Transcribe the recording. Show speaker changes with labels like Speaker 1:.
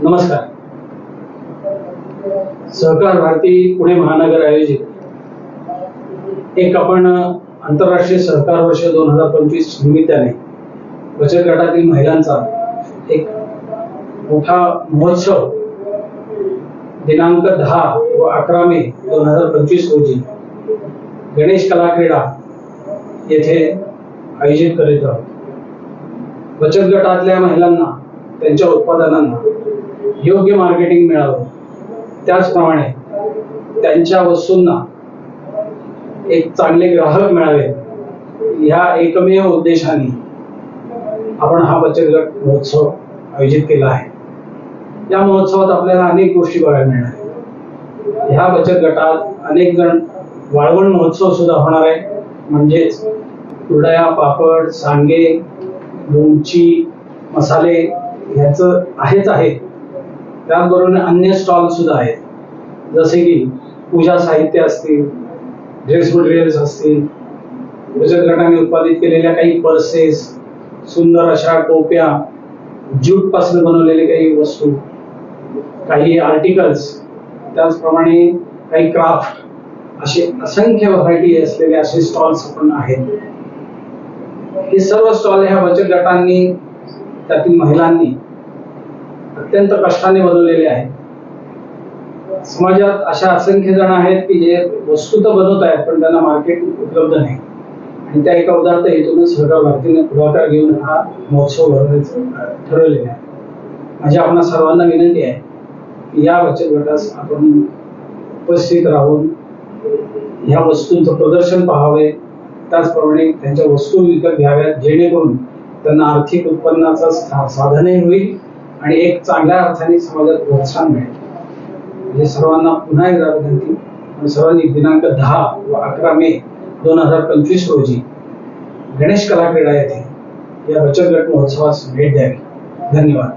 Speaker 1: नमस्कार. सहकार भारती पुणे महानगर आयोजित एक आपण आंतरराष्ट्रीय सहकार वर्ष 2025 निमित्ताने बचत गटातील महिलांचा एक मोठा महोत्सव दिनांक 10 व 11 मे 2025 रोजी गणेश कला क्रीडा येथे आयोजित करीत आहोत. बचत गटातल्या महिलांना त्यांच्या उत्पादनांना योग्य मार्केटिंग मिळावं, त्याचप्रमाणे त्यांच्या वस्तूंना एक चांगले ग्राहक मिळावे, ह्या एकमेव उद्देशाने आपण हा बचत गट महोत्सव आयोजित केला आहे. या महोत्सवात आपल्याला अनेक गोष्टी बघायला मिळणार आहेत. ह्या बचत गटात अनेक जण वाळवण महोत्सव सुद्धा होणार आहे, म्हणजेच कुरडया, पापड, सांडगे, लोणची, मसाले ह्याचं आहेच आहे. त्याचबरोबर अन्य स्टॉल सुद्धा आहेत, जसे की पूजा साहित्य असतील, ड्रेस मटेरियल्स असतील, बचत गटाने उत्पादित केलेल्या काही पर्सेस, सुंदर अशा टोप्या, ज्यूट पासून बनवलेले काही वस्तू, काही आर्टिकल्स, त्याचप्रमाणे काही क्राफ्ट, असे असंख्य व्हरायटी असलेले असे स्टॉल्स पण आहेत. हे सर्व स्टॉल ह्या बचत गटांनी, त्यातील महिलांनी अत्यंत कष्टाने बनवलेले आहेत. समाजात अशा असंख्य जण आहेत की जे वस्तू तर बनवत आहेत पण त्यांना मार्केट उपलब्ध नाही, आणि त्या एका उदाहरण हेतून सहकार भारतीने पुढाकार घेऊन हा महोत्सव भरवण्याचं ठरवलेलं आहे. माझी आपणा सर्वांना विनंती आहे की या बचत गटास आपण उपस्थित राहून ह्या वस्तूंचं प्रदर्शन पाहावे, त्याचप्रमाणे त्यांच्या वस्तू विकत घ्याव्यात, जेणेकरून त्यांना आर्थिक उत्पन्नाचं साधनही होईल आणि एक चांगल्या अर्थाने समाजात प्रोत्साहन मिळेल. म्हणजे सर्वांना पुन्हा एकदा विनंती, सर्वांनी दिनांक 10 व 11 मे 2025 रोजी गणेश कला क्रीडा येथे या बचत गट महोत्सवास भेट द्यावी. धन्यवाद.